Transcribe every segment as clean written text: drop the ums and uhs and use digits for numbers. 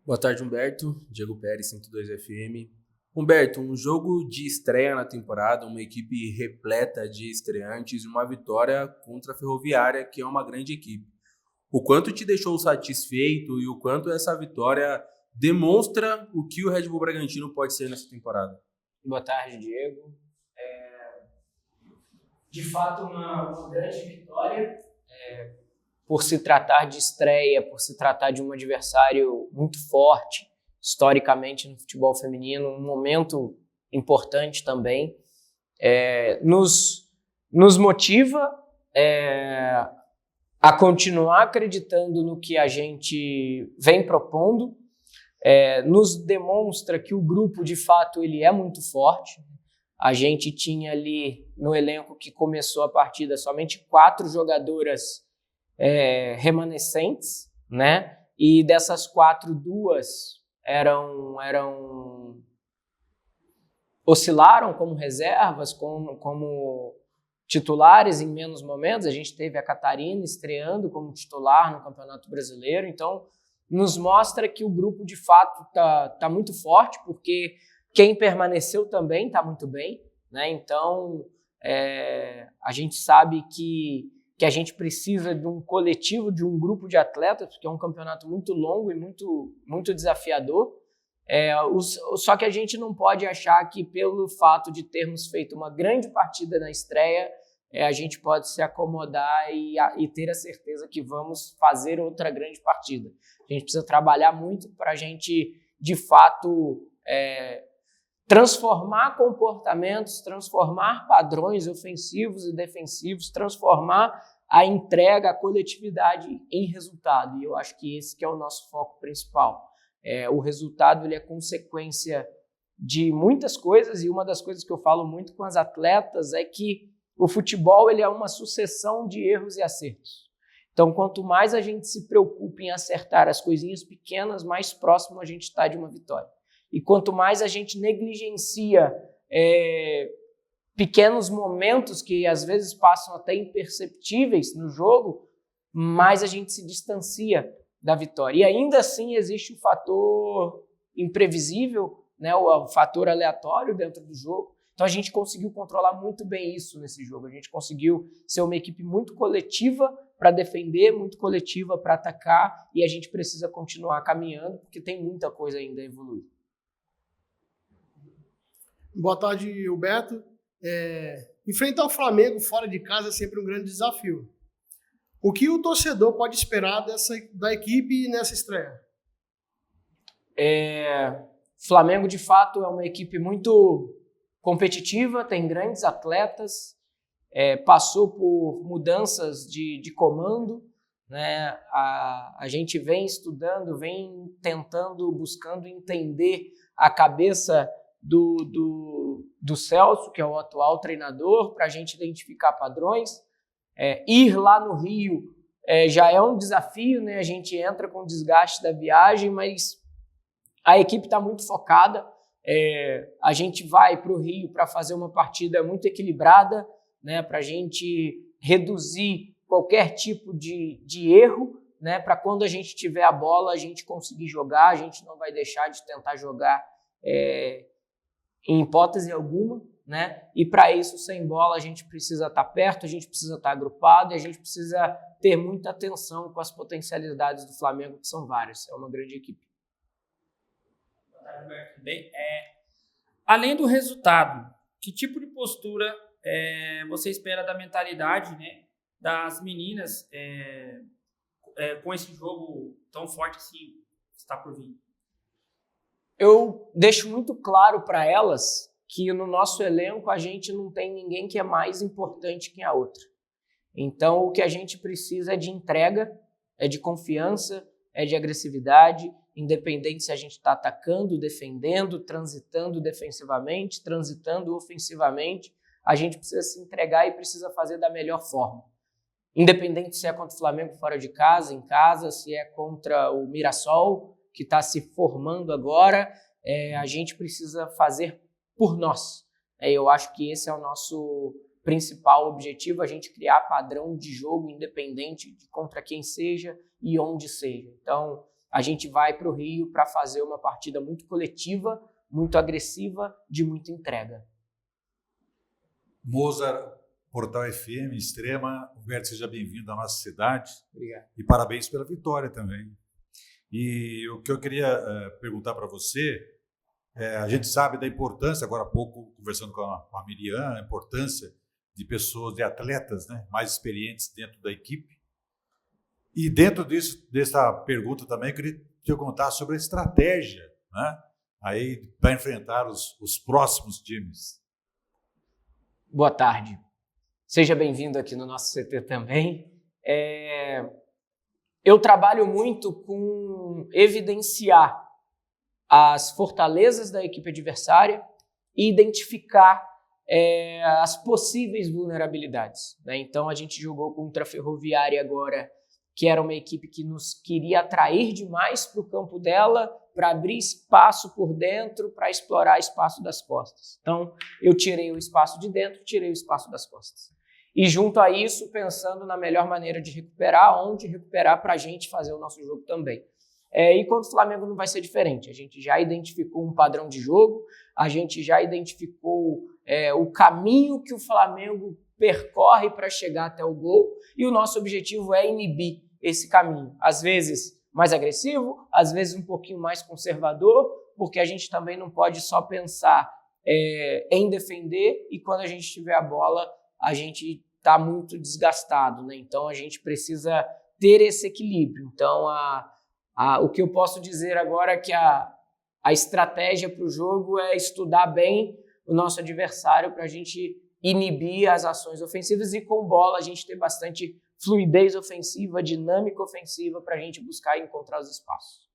Boa tarde, Humberto. Diego Pérez, 102 FM. Humberto, um jogo de estreia na temporada, uma equipe repleta de estreantes e uma vitória contra a Ferroviária, que é uma grande equipe. O quanto te deixou satisfeito e o quanto essa vitória demonstra o que o Red Bull Bragantino pode ser nessa temporada? Boa tarde, Diego. De fato, uma grande vitória. Por se tratar de estreia, por se tratar de um adversário muito forte, historicamente no futebol feminino, um momento importante também, nos motiva a continuar acreditando no que a gente vem propondo, nos demonstra que o grupo, de fato, ele é muito forte. A gente tinha ali no elenco que começou a partida somente 4 jogadoras remanescentes, né? E dessas 4, 2 oscilaram como reservas, como titulares em menos momentos. A gente teve a Catarina estreando como titular no Campeonato Brasileiro, então nos mostra que o grupo de fato tá muito forte, porque quem permaneceu também está muito bem, né? Então a gente sabe que a gente precisa de um coletivo, de um grupo de atletas, porque é um campeonato muito longo e muito, muito desafiador. Só que a gente não pode achar que pelo fato de termos feito uma grande partida na estreia, a gente pode se acomodar e ter a certeza que vamos fazer outra grande partida. A gente precisa trabalhar muito para a gente, de fato, transformar comportamentos, transformar padrões ofensivos e defensivos, transformar a entrega, a coletividade em resultado. E eu acho que esse que é o nosso foco principal. O resultado ele é consequência de muitas coisas, e uma das coisas que eu falo muito com as atletas é que o futebol ele é uma sucessão de erros e acertos. Então, quanto mais a gente se preocupa em acertar as coisinhas pequenas, mais próximo a gente está de uma vitória. E quanto mais a gente negligencia pequenos momentos que às vezes passam até imperceptíveis no jogo, mais a gente se distancia da vitória. E ainda assim existe o fator imprevisível, né, o fator aleatório dentro do jogo. Então a gente conseguiu controlar muito bem isso nesse jogo. A gente conseguiu ser uma equipe muito coletiva para defender, muito coletiva para atacar, e a gente precisa continuar caminhando, porque tem muita coisa ainda a evoluir. Boa tarde, Humberto. Enfrentar o Flamengo fora de casa é sempre um grande desafio. O que o torcedor pode esperar da equipe nessa estreia? Flamengo, de fato, é uma equipe muito competitiva, tem grandes atletas, passou por mudanças de comando, né? A gente vem estudando, vem tentando, buscando entender a cabeça do Celso, que é o atual treinador, para a gente identificar padrões. Ir lá no Rio já é um desafio, né? A gente entra com o desgaste da viagem, mas a equipe está muito focada. A gente vai para o Rio para fazer uma partida muito equilibrada, né? Para a gente reduzir qualquer tipo de erro, né? Para quando a gente tiver a bola, a gente conseguir jogar. A gente não vai deixar de tentar jogar em hipótese alguma, né? E para isso, sem bola, a gente precisa estar perto, a gente precisa estar agrupado e a gente precisa ter muita atenção com as potencialidades do Flamengo, que são várias. É uma grande equipe. Boa tarde, Humberto. Bem, além do resultado, que tipo de postura você espera da mentalidade, né, das meninas com esse jogo tão forte assim que está por vir? Eu deixo muito claro para elas que no nosso elenco a gente não tem ninguém que é mais importante que a outra. Então o que a gente precisa é de entrega, é de confiança, é de agressividade, independente se a gente está atacando, defendendo, transitando defensivamente, transitando ofensivamente, a gente precisa se entregar e precisa fazer da melhor forma. Independente se é contra o Flamengo fora de casa, em casa, se é contra o Mirassol, que está se formando agora, a gente precisa fazer por nós. Eu acho que esse é o nosso principal objetivo, a gente criar padrão de jogo independente de contra quem seja e onde seja. Então, a gente vai para o Rio para fazer uma partida muito coletiva, muito agressiva, de muita entrega. Mozart, Portal FM, Extrema. Humberto, seja bem-vindo à nossa cidade. Obrigado. E parabéns pela vitória também. E o que eu queria perguntar para você, a gente sabe da importância, agora há pouco, conversando com a Miriam, a importância de pessoas, de atletas, né, mais experientes dentro da equipe. E dentro dessa pergunta também, eu queria te contar sobre a estratégia, né, aí para enfrentar os próximos times. Boa tarde. Seja bem-vindo aqui no nosso CT também. Eu trabalho muito com evidenciar as fortalezas da equipe adversária e identificar as possíveis vulnerabilidades, né? Então, a gente jogou contra a Ferroviária agora, que era uma equipe que nos queria atrair demais para o campo dela, para abrir espaço por dentro, para explorar espaço das costas. Então, eu tirei o espaço de dentro, tirei o espaço das costas. E junto a isso, pensando na melhor maneira de recuperar, onde recuperar para a gente fazer o nosso jogo também. E contra o Flamengo não vai ser diferente. A gente já identificou um padrão de jogo, a gente já identificou o caminho que o Flamengo percorre para chegar até o gol, e o nosso objetivo é inibir esse caminho. Às vezes mais agressivo, às vezes um pouquinho mais conservador, porque a gente também não pode só pensar em defender, e quando a gente tiver a bola, a gente está muito desgastado, né? Então a gente precisa ter esse equilíbrio. Então o que eu posso dizer agora é que a estratégia para o jogo é estudar bem o nosso adversário para a gente inibir as ações ofensivas, e com bola a gente ter bastante fluidez ofensiva, dinâmica ofensiva para a gente buscar e encontrar os espaços.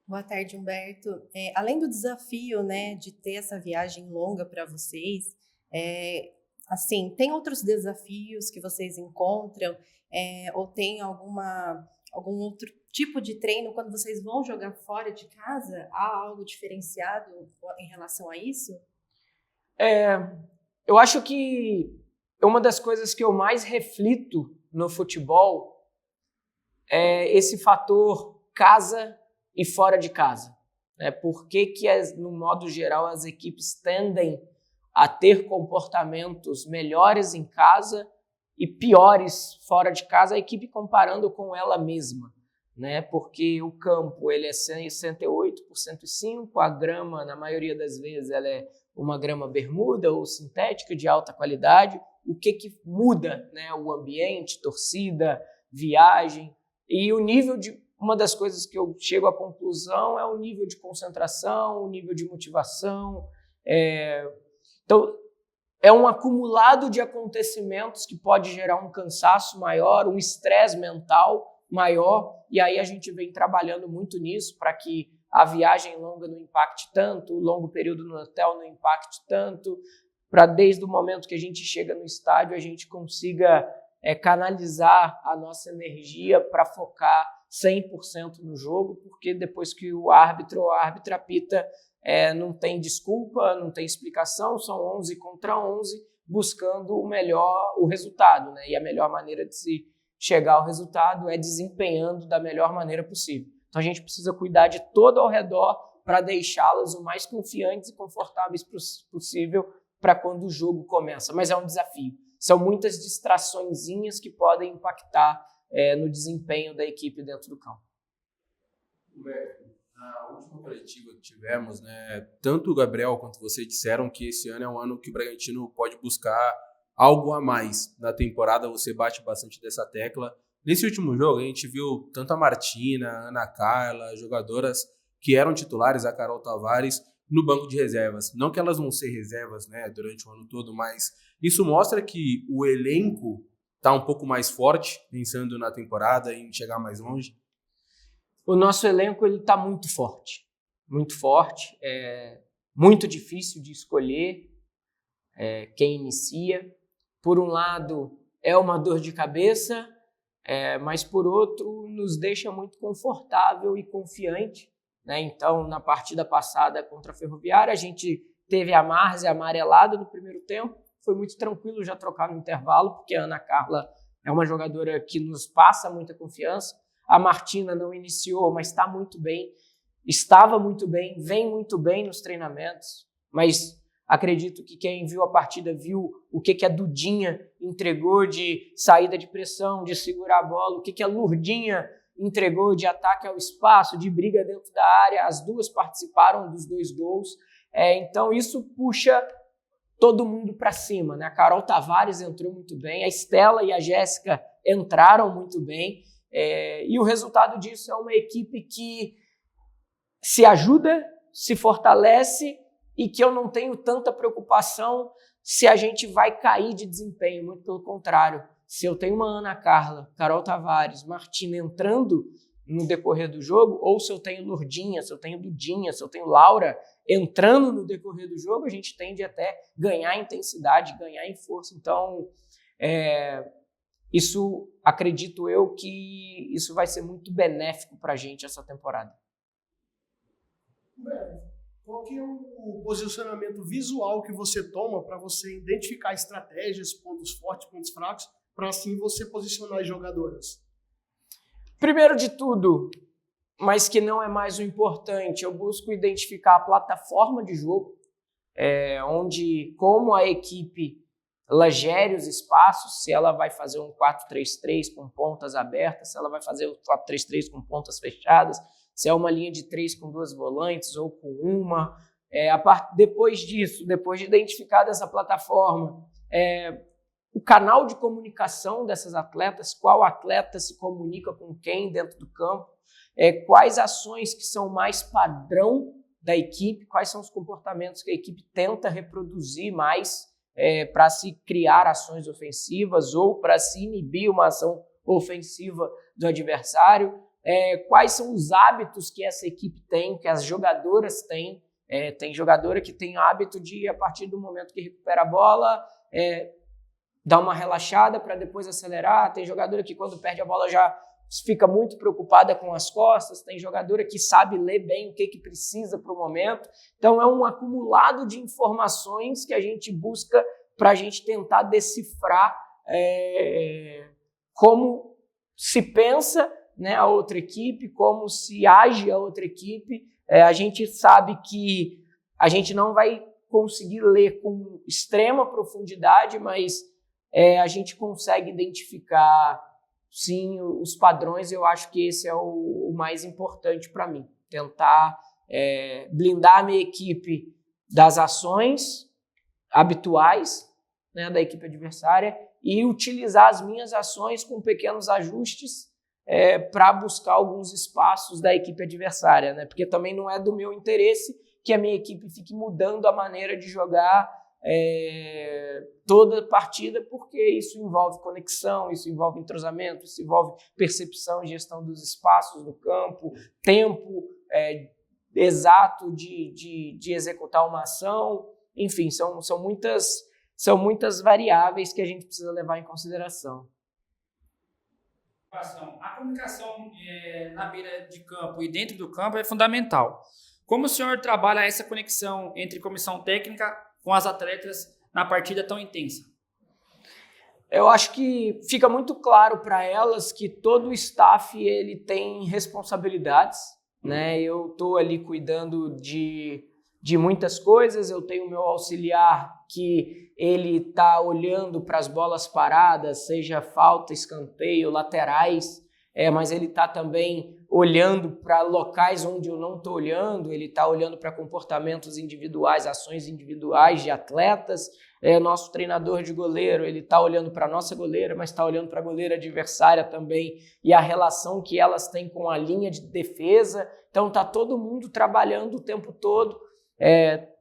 Boa tarde, Humberto. Além do desafio, né, de ter essa viagem longa para vocês, assim, tem outros desafios que vocês encontram, ou tem algum outro tipo de treino quando vocês vão jogar fora de casa? Há algo diferenciado em relação a isso? Eu acho que uma das coisas que eu mais reflito no futebol é esse fator casa e fora de casa. Por que, no modo geral, as equipes tendem a ter comportamentos melhores em casa e piores fora de casa, a equipe comparando com ela mesma, né? Porque o campo ele é 68 por 105, a grama, na maioria das vezes, ela é uma grama bermuda ou sintética de alta qualidade. O que muda, né? O ambiente, torcida, viagem, e o nível de... Uma das coisas que eu chego à conclusão é o nível de concentração, o nível de motivação. Então, é um acumulado de acontecimentos que pode gerar um cansaço maior, um estresse mental maior, e aí a gente vem trabalhando muito nisso para que a viagem longa não impacte tanto, o longo período no hotel não impacte tanto, para desde o momento que a gente chega no estádio a gente consiga canalizar a nossa energia para focar 100% no jogo, porque depois que o árbitro ou a árbitra apita, não tem desculpa, não tem explicação, são 11 contra 11, buscando o resultado, né? E a melhor maneira de se chegar ao resultado é desempenhando da melhor maneira possível. Então a gente precisa cuidar de todo ao redor para deixá-las o mais confiantes e confortáveis possível para quando o jogo começa. Mas é um desafio. São muitas distraçõezinhas que podem impactar no desempenho da equipe dentro do campo. Na última coletiva que tivemos, né, tanto o Gabriel quanto você disseram que esse ano é um ano que o Bragantino pode buscar algo a mais. Na temporada você bate bastante dessa tecla. Nesse último jogo a gente viu tanto a Martina, a Ana Carla, jogadoras que eram titulares, a Carol Tavares, no banco de reservas. Não que elas vão ser reservas, né, durante o ano todo, mas isso mostra que o elenco está um pouco mais forte, pensando na temporada, em chegar mais longe. O nosso elenco está muito forte, muito difícil de escolher quem inicia. Por um lado, é uma dor de cabeça, mas por outro, nos deixa muito confortável e confiante, né? Então, na partida passada contra a Ferroviária, a gente teve a Márcia amarelada no primeiro tempo, foi muito tranquilo já trocar no intervalo, porque a Ana Carla é uma jogadora que nos passa muita confiança. A Martina não iniciou, mas está muito bem, estava muito bem, vem muito bem nos treinamentos, mas acredito que quem viu a partida viu o que a Dudinha entregou de saída de pressão, de segurar a bola, o que a Lurdinha entregou de ataque ao espaço, de briga dentro da área. As duas participaram dos 2 gols. Então isso puxa todo mundo para cima, né? A Carol Tavares entrou muito bem, a Estela e a Jéssica entraram muito bem, e o resultado disso é uma equipe que se ajuda, se fortalece, e que eu não tenho tanta preocupação se a gente vai cair de desempenho, muito pelo contrário. Se eu tenho uma Ana Carla, Carol Tavares, Martina entrando no decorrer do jogo, ou se eu tenho Lurdinha, se eu tenho Dudinha, se eu tenho Laura entrando no decorrer do jogo, a gente tende até ganhar em intensidade, ganhar em força. Então, isso, acredito eu, que isso vai ser muito benéfico para a gente essa temporada. Qual que é o posicionamento visual que você toma para você identificar estratégias, pontos fortes, pontos fracos, para assim você posicionar as jogadoras? Primeiro de tudo, mas que não é mais o importante, eu busco identificar a plataforma de jogo, onde, como a equipe ela gere os espaços, se ela vai fazer um 4-3-3 com pontas abertas, se ela vai fazer o 4-3-3 com pontas fechadas, se é uma linha de 3 com 2 volantes ou com uma. Depois disso, depois de identificar essa plataforma, o canal de comunicação dessas atletas, qual atleta se comunica com quem dentro do campo, quais ações que são mais padrão da equipe, quais são os comportamentos que a equipe tenta reproduzir mais para se criar ações ofensivas ou para se inibir uma ação ofensiva do adversário, quais são os hábitos que essa equipe tem, que as jogadoras têm. Tem jogadora que tem hábito de, a partir do momento que recupera a bola, dar uma relaxada para depois acelerar. Tem jogadora que, quando perde a bola, já fica muito preocupada com as costas. Tem jogadora que sabe ler bem o que precisa para o momento. Então, é um acumulado de informações que a gente busca para a gente tentar decifrar como se pensa, né, a outra equipe, como se age a outra equipe. A gente sabe que a gente não vai conseguir ler com extrema profundidade, mas a gente consegue identificar, sim, os padrões. Eu acho que esse é o mais importante para mim. Tentar blindar a minha equipe das ações habituais, né, da equipe adversária e utilizar as minhas ações com pequenos ajustes para buscar alguns espaços da equipe adversária, né? Porque também não é do meu interesse que a minha equipe fique mudando a maneira de jogar toda partida, porque isso envolve conexão, isso envolve entrosamento, isso envolve percepção e gestão dos espaços do campo, tempo exato de executar uma ação. Enfim, são muitas variáveis que a gente precisa levar em consideração. A comunicação na beira de campo e dentro do campo é fundamental. Como o senhor trabalha essa conexão entre comissão técnica com as atletas na partida tão intensa? Eu acho que fica muito claro para elas que todo o staff ele tem responsabilidades, né? Eu estou ali cuidando de muitas coisas. Eu tenho o meu auxiliar que ele está olhando para as bolas paradas, seja falta, escanteio, laterais, mas ele está também olhando para locais onde eu não estou olhando, ele está olhando para comportamentos individuais, ações individuais de atletas. Nosso treinador de goleiro, ele está olhando para a nossa goleira, mas está olhando para a goleira adversária também e a relação que elas têm com a linha de defesa. Então está todo mundo trabalhando o tempo todo.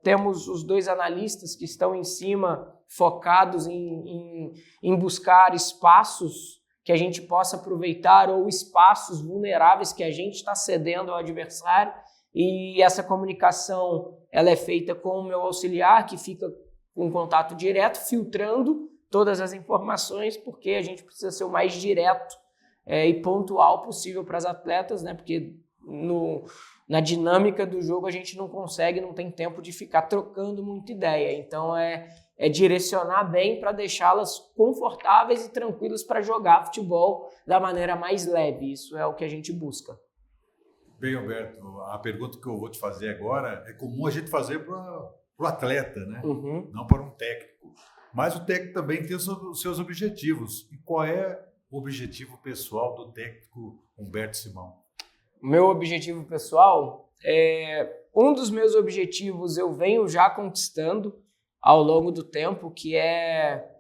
Temos os 2 analistas que estão em cima, focados em buscar espaços que a gente possa aproveitar ou espaços vulneráveis que a gente está cedendo ao adversário. E essa comunicação ela é feita com o meu auxiliar, que fica em contato direto, filtrando todas as informações, porque a gente precisa ser o mais direto e pontual possível para as atletas, né? Porque na dinâmica do jogo a gente não consegue, não tem tempo de ficar trocando muita ideia. Então direcionar bem para deixá-las confortáveis e tranquilas para jogar futebol da maneira mais leve. Isso é o que a gente busca. Bem, Humberto, a pergunta que eu vou te fazer agora é comum a gente fazer para o atleta, né? Não para um técnico. Mas o técnico também tem os seus objetivos. E qual é o objetivo pessoal do técnico Humberto Simão? Meu objetivo pessoal um dos meus objetivos eu venho já conquistando ao longo do tempo, que é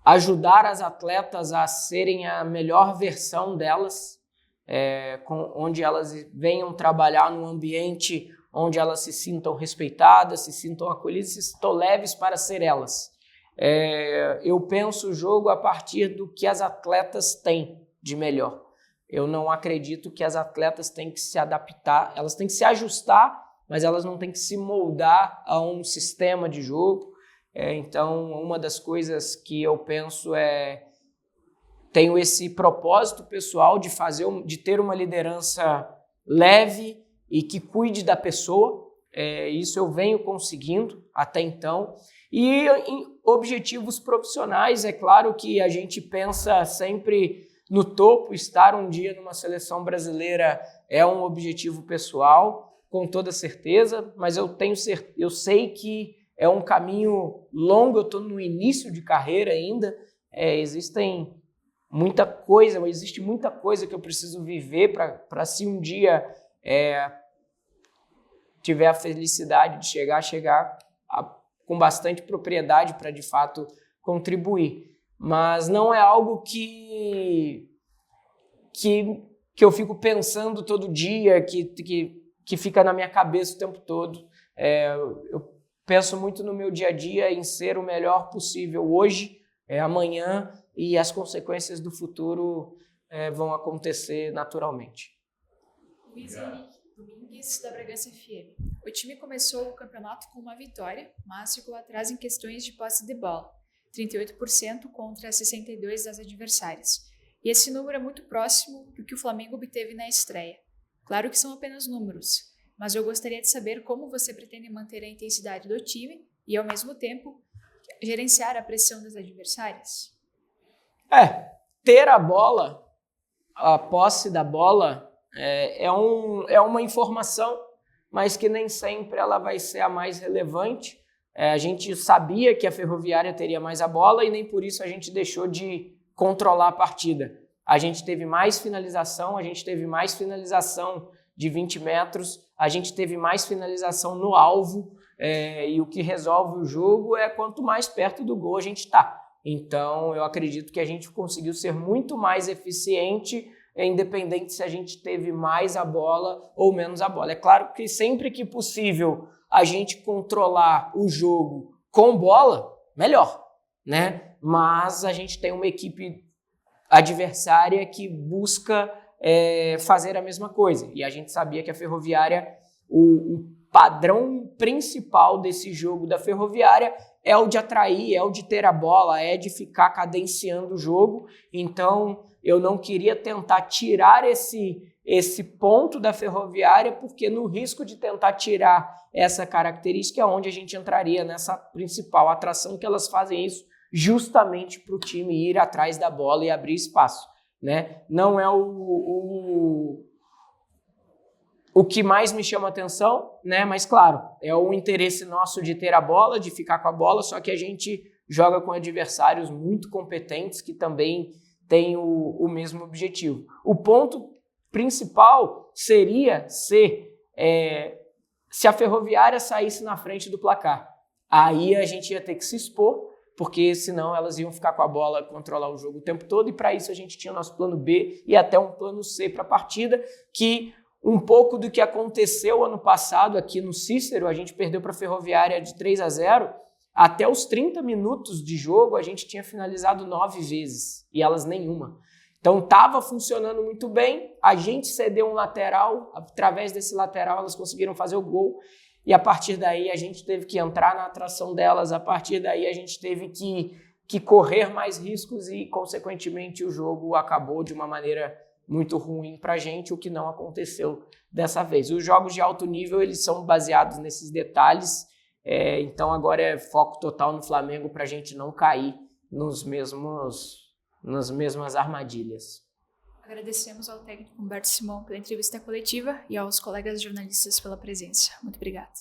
ajudar as atletas a serem a melhor versão delas, onde elas venham trabalhar num ambiente onde elas se sintam respeitadas, se sintam acolhidas, se sintam leves para ser elas. Eu penso o jogo a partir do que as atletas têm de melhor. Eu não acredito que as atletas têm que se adaptar, elas têm que se ajustar, mas elas não têm que se moldar a um sistema de jogo. Então, uma das coisas que eu penso tenho esse propósito pessoal de ter uma liderança leve e que cuide da pessoa. Isso eu venho conseguindo até então. E em objetivos profissionais, é claro que a gente pensa sempre no topo. Estar um dia numa seleção brasileira é um objetivo pessoal, com toda certeza, mas eu sei que é um caminho longo, eu estou no início de carreira ainda, existe muita coisa que eu preciso viver para se um dia tiver a felicidade de chegar com bastante propriedade para de fato contribuir. Mas não é algo que eu fico pensando todo dia, que fica na minha cabeça o tempo todo. Eu penso muito no meu dia a dia em ser o melhor possível hoje, amanhã, e as consequências do futuro vão acontecer naturalmente. Luiz Henrique Domingues, da Bragança FM. O time começou o campeonato com uma vitória, mas ficou atrás em questões de posse de bola, 38% contra 62% das adversárias. E esse número é muito próximo do que o Flamengo obteve na estreia. Claro que são apenas números, mas eu gostaria de saber como você pretende manter a intensidade do time e, ao mesmo tempo, gerenciar a pressão das adversárias. Ter a bola, a posse da bola, é uma informação, mas que nem sempre ela vai ser a mais relevante. A gente sabia que a Ferroviária teria mais a bola e nem por isso a gente deixou de controlar a partida. A gente teve mais finalização, de 20 metros, a gente teve mais finalização no alvo, e o que resolve o jogo é quanto mais perto do gol a gente está. Então, eu acredito que a gente conseguiu ser muito mais eficiente, independente se a gente teve mais a bola ou menos a bola. É claro que sempre que possível a gente controlar o jogo com bola, melhor, né? Mas a gente tem uma equipe adversária que busca fazer a mesma coisa. E a gente sabia que a Ferroviária, o padrão principal desse jogo da Ferroviária é o de atrair, é o de ter a bola, é de ficar cadenciando o jogo. Então, eu não queria tentar tirar esse ponto da Ferroviária, porque no risco de tentar tirar essa característica é onde a gente entraria nessa principal atração, que elas fazem isso justamente para o time ir atrás da bola e abrir espaço, né? Não é o que mais me chama atenção, né? Mas claro, é o interesse nosso de ter a bola, de ficar com a bola, só que a gente joga com adversários muito competentes que também têm o mesmo objetivo. O ponto principal seria se a Ferroviária saísse na frente do placar. Aí a gente ia ter que se expor, porque senão elas iam ficar com a bola, controlar o jogo o tempo todo, e para isso a gente tinha nosso plano B e até um plano C para a partida, que um pouco do que aconteceu ano passado aqui no Cícero, a gente perdeu para a Ferroviária de 3-0, até os 30 minutos de jogo a gente tinha finalizado 9 vezes, e elas nenhuma. Então estava funcionando muito bem, a gente cedeu um lateral, através desse lateral elas conseguiram fazer o gol, e a partir daí a gente teve que entrar na atração delas, a partir daí a gente teve que correr mais riscos e, consequentemente, o jogo acabou de uma maneira muito ruim para a gente, o que não aconteceu dessa vez. Os jogos de alto nível, eles são baseados nesses detalhes, Então agora é foco total no Flamengo para a gente não cair nas mesmas armadilhas. Agradecemos ao técnico Humberto Simão pela entrevista coletiva e aos colegas jornalistas pela presença. Muito obrigada.